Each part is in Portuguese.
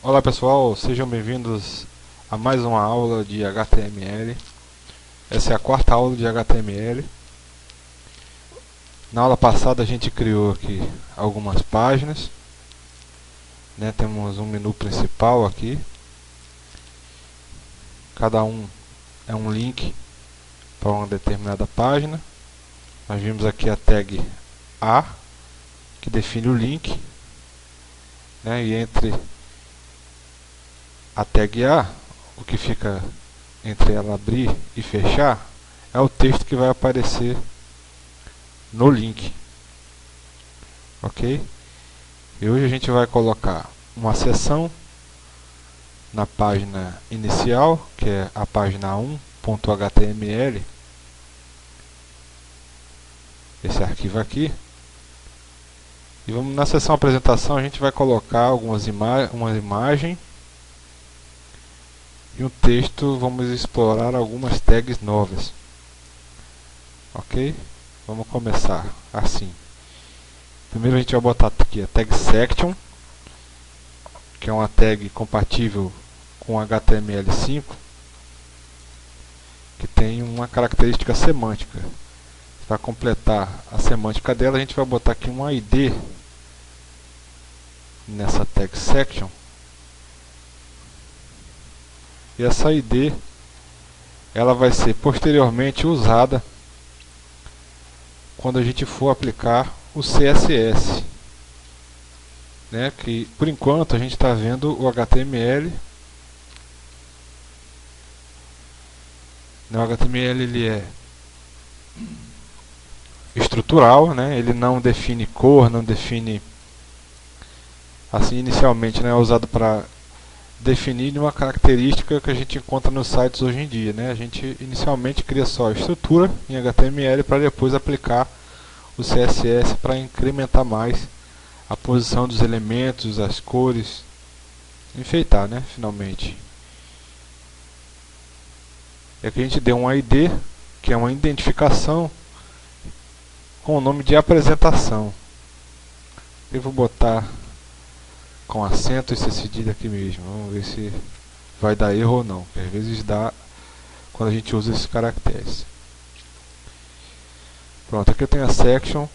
Olá pessoal, sejam bem-vindos a mais uma aula de HTML. Essa é a quarta aula de HTML. Na aula passada a gente criou aqui algumas páginas, né? Temos um menu principal aqui. Cada um é um link para uma determinada página. Nós vimos aqui a tag A, que define o link, né? E entre a tag A, o que fica entre ela abrir e fechar, é o texto que vai aparecer no link. Ok? E hoje a gente vai colocar uma seção na página inicial, que é a página 1.html, esse arquivo aqui. E vamos na seção apresentação, a gente vai colocar uma imagem e um texto. Vamos explorar algumas tags novas. Ok? Vamos começar assim. Primeiro a gente vai botar aqui a tag section, que é uma tag compatível com HTML5, que tem uma característica semântica. Para completar a semântica dela, a gente vai botar aqui um ID nessa tag section. E essa ID ela vai ser posteriormente usada quando a gente for aplicar o CSS, né? Que por enquanto a gente está vendo o HTML. O HTML ele é estrutural, né? Ele não define cor, não define, assim inicialmente, né? É usado para definir uma característica que a gente encontra nos sites hoje em dia, né? A gente inicialmente cria só a estrutura em HTML para depois aplicar o CSS para incrementar mais a posição dos elementos, as cores, enfeitar, né? Finalmente. É que a gente deu um ID, que é uma identificação com o nome de apresentação. Eu vou botar com acento e cedilha aqui mesmo. Vamos ver se vai dar erro ou não, porque às vezes dá quando a gente usa esses caracteres. Pronto, aqui eu tenho a section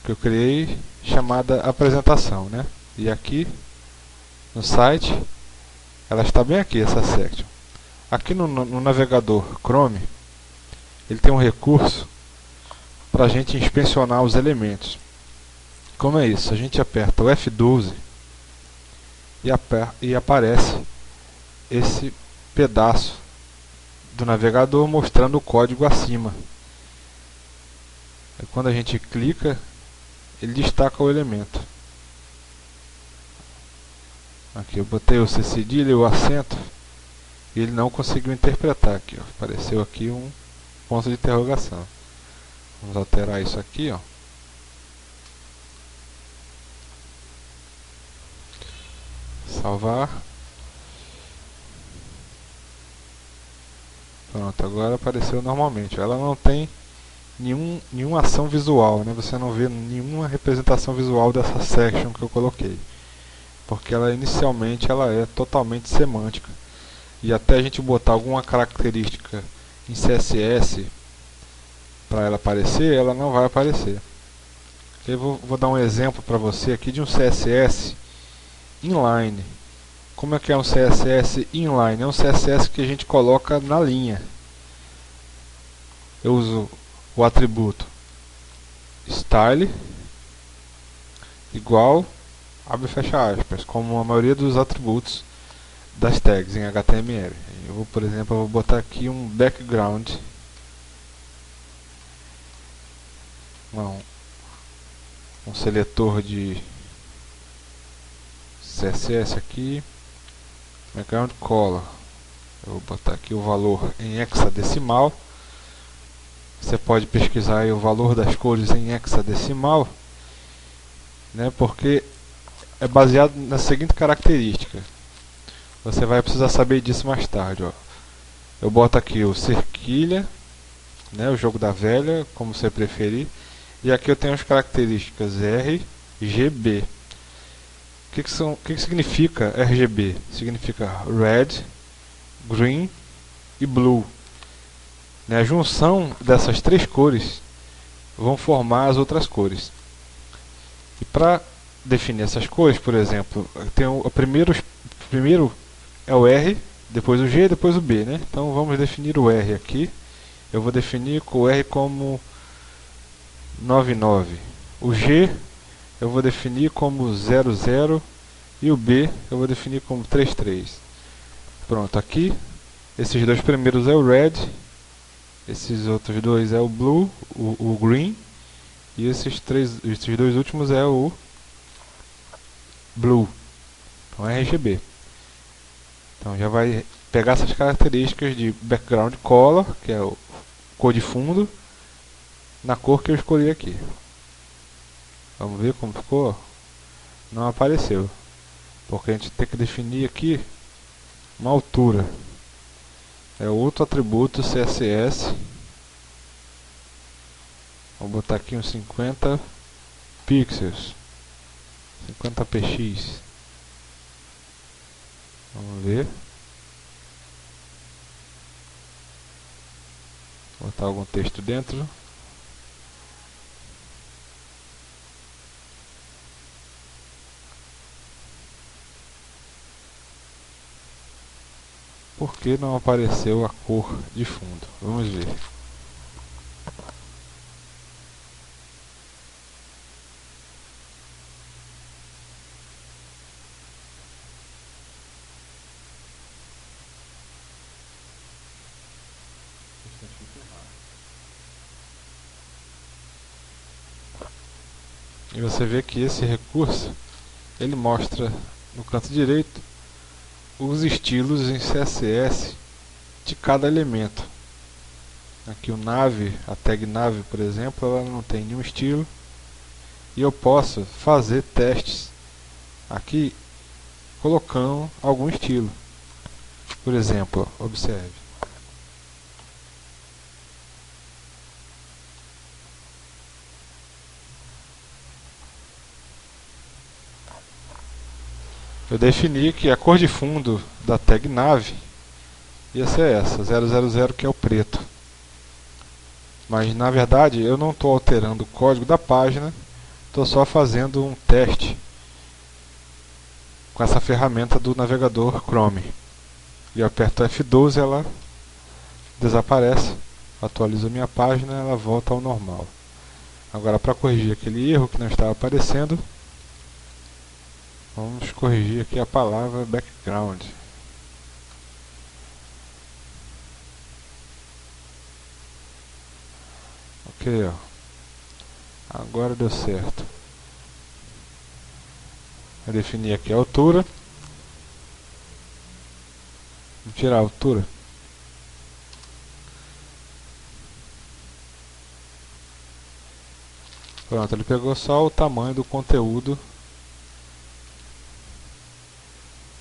que eu criei chamada apresentação, né? E aqui no site ela está bem aqui, essa section. Aqui no navegador Chrome ele tem um recurso para a gente inspecionar os elementos. Como é isso? A gente aperta o F12 e aparece esse pedaço do navegador mostrando o código acima. E quando a gente clica, ele destaca o elemento. Aqui eu botei o C cedilha e o acento e ele não conseguiu interpretar. Aqui, ó, apareceu aqui um ponto de interrogação. Vamos alterar isso aqui, ó. Salvar. Pronto, agora apareceu normalmente. Ela não tem nenhuma ação visual, né? Você não vê nenhuma representação visual dessa section que eu coloquei, porque ela inicialmente ela é totalmente semântica. E até a gente botar alguma característica em CSS para ela aparecer, ela não vai aparecer. Eu vou dar um exemplo para você aqui de um CSS inline. Como é que é um CSS inline? É um CSS que a gente coloca na linha. Eu uso o atributo style igual, abre e fecha aspas, como a maioria dos atributos das tags em HTML. Eu vou, por exemplo, eu vou botar aqui um background, um seletor de CSS aqui, background color. Eu vou botar aqui o valor em hexadecimal. Você pode pesquisar aí o valor das cores em hexadecimal, né, porque é baseado na seguinte característica. Você vai precisar saber disso mais tarde, ó. Eu boto aqui o cerquilha, né, o jogo da velha, como você preferir. E aqui eu tenho as características R, G, B. que significa RGB? Significa Red, Green e Blue. Né? A junção dessas três cores vão formar as outras cores. E para definir essas cores, por exemplo, tem o primeiro é o R, depois o G e depois o B, né? Então vamos definir o R aqui. Eu vou definir o R como 99. O G eu vou definir como 00 e o B eu vou definir como 33. Pronto, aqui esses dois primeiros é o Red, esses outros dois é o Blue, o Green, e esses dois últimos é o Blue. Então é RGB. Então já vai pegar essas características de background color, que é o cor de fundo, na cor que eu escolhi aqui. Vamos ver como ficou? Não apareceu, porque a gente tem que definir aqui uma altura. É outro atributo CSS. Vou botar aqui uns 50 pixels, 50 px. Vamos ver. Vou botar algum texto dentro. Por que não apareceu a cor de fundo? Vamos ver. E você vê que esse recurso ele mostra no canto direito os estilos em CSS de cada elemento. Aqui o nave, a tag nave, por exemplo, ela não tem nenhum estilo. E eu posso fazer testes aqui colocando algum estilo. Por exemplo, observe. Eu defini que a cor de fundo da tag nave ia ser essa, 000, que é o preto. Mas na verdade eu não estou alterando o código da página, estou só fazendo um teste com essa ferramenta do navegador Chrome. E eu aperto F12 e ela desaparece, atualizo a minha página e ela volta ao normal. Agora, para corrigir aquele erro que não estava aparecendo, vamos corrigir aqui a palavra background. Ok, ó. Agora deu certo. Vou definir aqui a altura. Vou tirar a altura. Pronto, ele pegou só o tamanho do conteúdo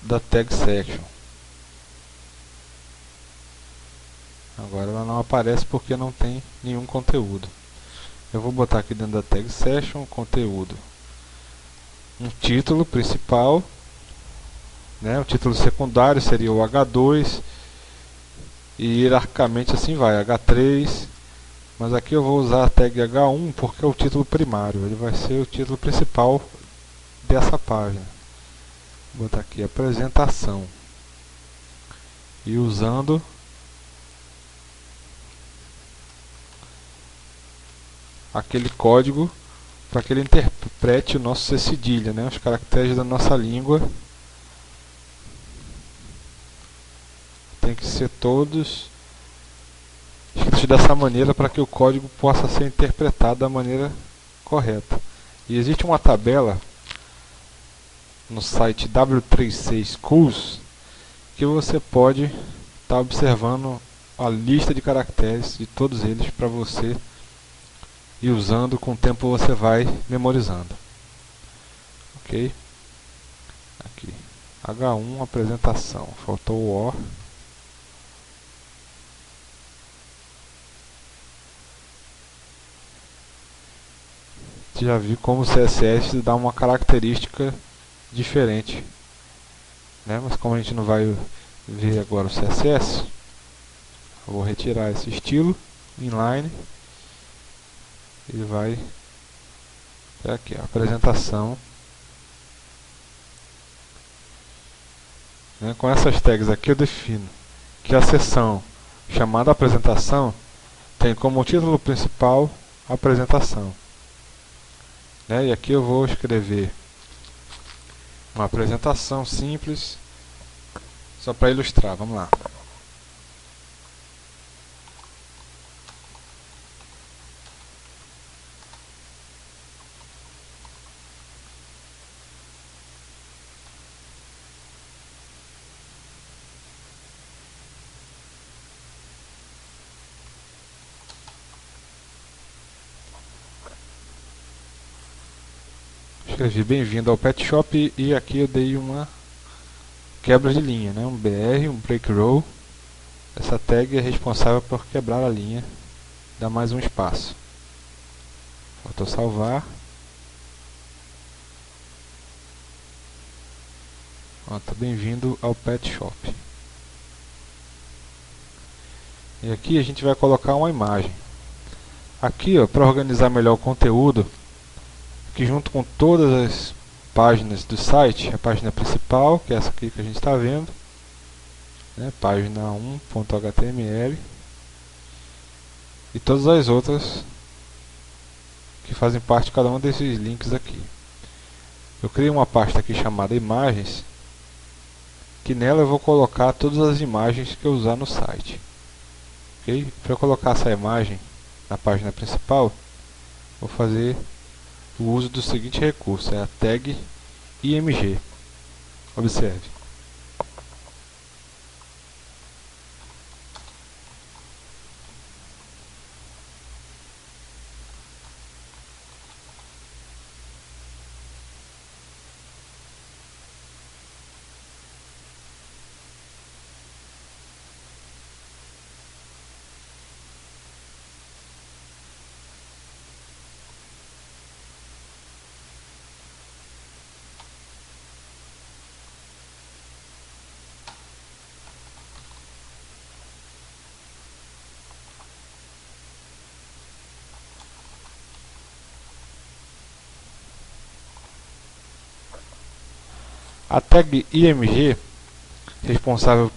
da tag section. Agora ela não aparece porque não tem nenhum conteúdo. Eu vou botar aqui dentro da tag section conteúdo. Um título principal, né? O título secundário seria o H2 e hierarquicamente assim vai, H3. Mas aqui eu vou usar a tag H1 porque é o título primário, ele vai ser o título principal dessa página. Vou botar aqui apresentação. E usando aquele código para que ele interprete o nosso C cedilha, né? Os caracteres da nossa língua tem que ser todos escritos dessa maneira para que o código possa ser interpretado da maneira correta. E existe uma tabela no site W3C Schools que você pode estar observando a lista de caracteres de todos eles para você ir usando, com o tempo você vai memorizando. Ok? Aqui. H1 apresentação. Faltou o O. Você já viu como o CSS dá uma característica diferente, né? Mas como a gente não vai ver agora o CSS, eu vou retirar esse estilo inline e vai até aqui, a apresentação, né? Com essas tags aqui eu defino que a seção chamada apresentação tem como título principal apresentação, né? E aqui eu vou escrever uma apresentação simples só para ilustrar. Vamos lá. Escrevi bem-vindo ao Pet Shop e aqui eu dei uma quebra de linha, né? Um BR, um break row. Essa tag é responsável por quebrar a linha, dar mais um espaço. Faltou salvar. Tá bem-vindo ao Pet Shop. E aqui a gente vai colocar uma imagem. Aqui, para organizar melhor o conteúdo, que junto com todas as páginas do site, a página principal, que é essa aqui que a gente está vendo, né, página 1.html, e todas as outras que fazem parte de cada um desses links aqui. Eu criei uma pasta aqui chamada imagens, que nela eu vou colocar todas as imagens que eu usar no site. Okay? Para eu colocar essa imagem na página principal, vou fazer o uso do seguinte recurso, é a tag img. Observe. A tag img, responsável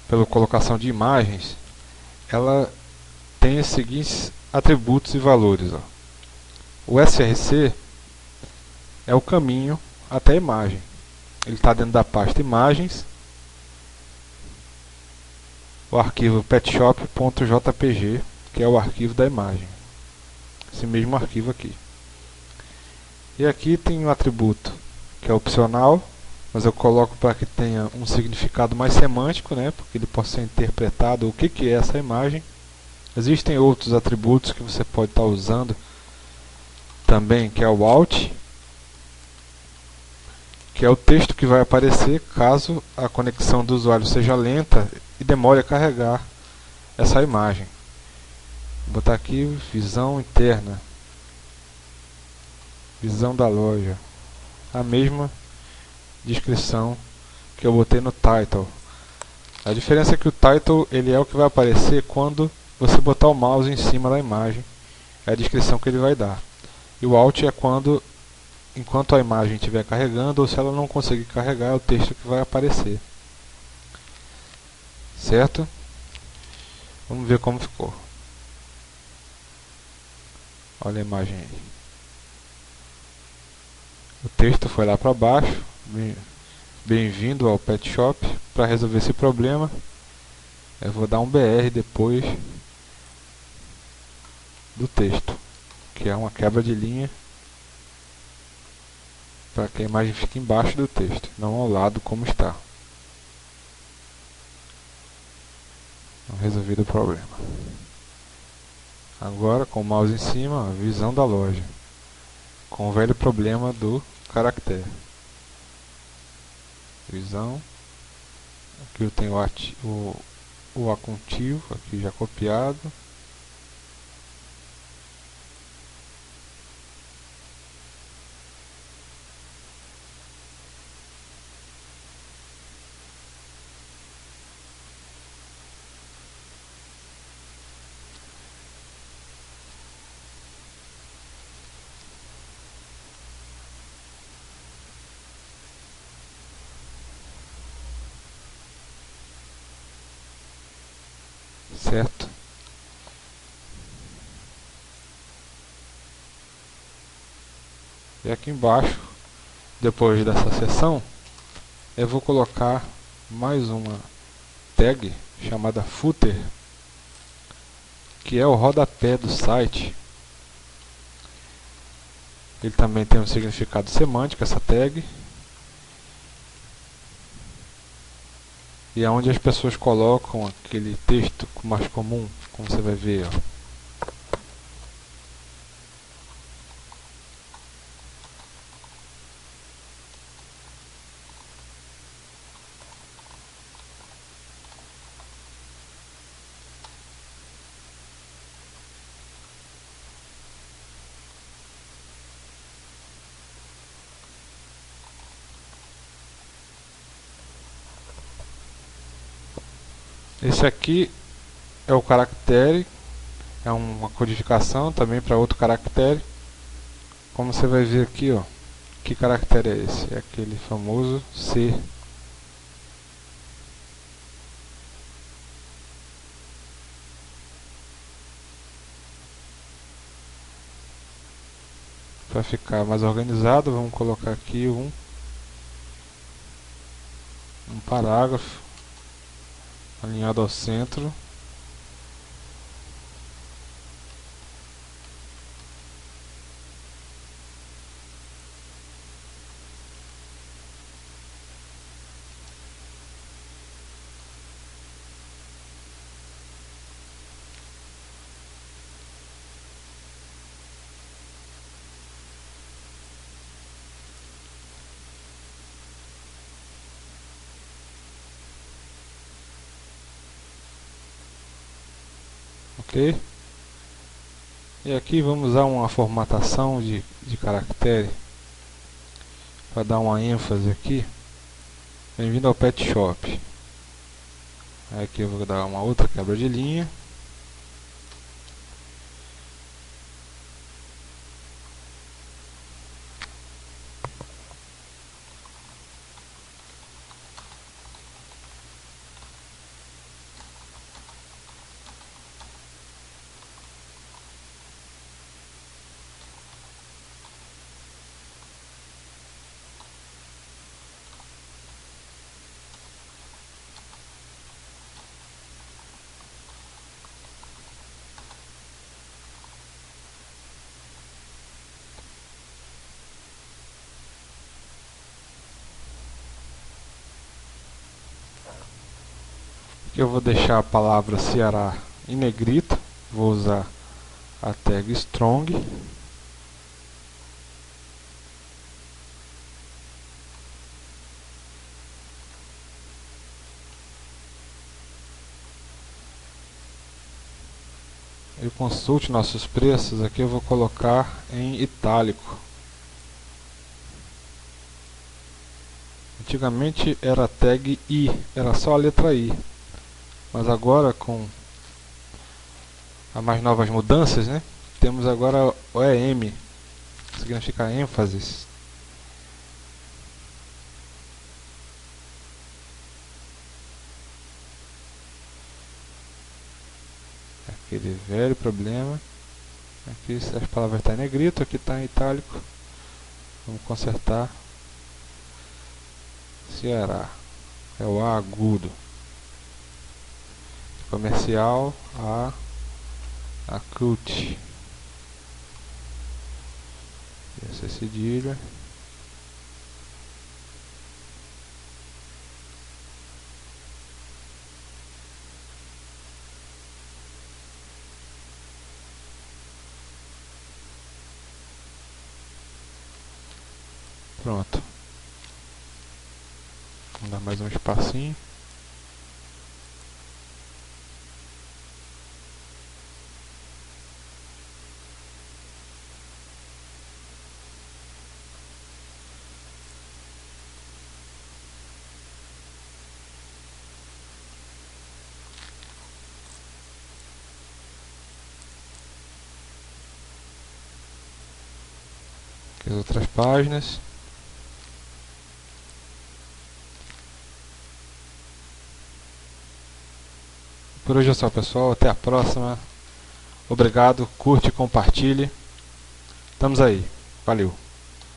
pela colocação de imagens, ela tem os seguintes atributos e valores. Ó. O src é o caminho até a imagem. Ele está dentro da pasta imagens, o arquivo petshop.jpg, que é o arquivo da imagem. Esse mesmo arquivo aqui. E aqui tem um atributo que é opcional, mas eu coloco para que tenha um significado mais semântico, né, porque ele possa ser interpretado o que é essa imagem. Existem outros atributos que você pode estar usando também, que é o alt, que é o texto que vai aparecer caso a conexão do usuário seja lenta e demore a carregar essa imagem. Vou botar aqui visão interna, visão da loja, a mesma descrição que eu botei no title. A diferença é que o title ele é o que vai aparecer quando você botar o mouse em cima da imagem, é a descrição que ele vai dar. E o alt é quando, enquanto a imagem estiver carregando, ou se ela não conseguir carregar, é o texto que vai aparecer. Certo? Vamos ver como ficou. Olha a imagem aí. O texto foi lá para baixo. Bem-vindo ao Pet Shop. Para resolver esse problema, eu vou dar um BR depois do texto, que é uma quebra de linha para que a imagem fique embaixo do texto, não ao lado como está. Então, resolvido o problema. Agora, com o mouse em cima, a visão da loja, com o velho problema do caractere. Visão. Aqui eu tenho o acontivo, aqui já copiado. E aqui embaixo, depois dessa seção, eu vou colocar mais uma tag chamada footer, que é o rodapé do site. Ele também tem um significado semântico, essa tag, e é onde as pessoas colocam aquele texto mais comum, como você vai ver, ó. Esse aqui é o caractere, é uma codificação também para outro caractere. Como você vai ver aqui, ó, que caractere é esse? É aquele famoso C. Para ficar mais organizado, vamos colocar aqui um parágrafo alinhado ao centro. Ok? E aqui vamos usar uma formatação de caractere para dar uma ênfase aqui. Bem-vindo ao Pet Shop. Aqui eu vou dar uma outra quebra de linha. Aqui eu vou deixar a palavra Ceará em negrito. Vou usar a tag strong. E consulte nossos preços. Aqui eu vou colocar em itálico. Antigamente era tag I, era só a letra I. Mas agora, com as mais novas mudanças, né, temos agora o EM, que significa ênfase. Aquele velho problema. Aqui as palavras estão em negrito, aqui está em itálico. Vamos consertar. Ceará é o A agudo. Comercial, a cult. Essa é cedilha. Pronto. Vamos dar mais um espacinho. Aqui as outras páginas. Por hoje é só, pessoal. Até a próxima. Obrigado, curte e compartilhe. Estamos aí. Valeu.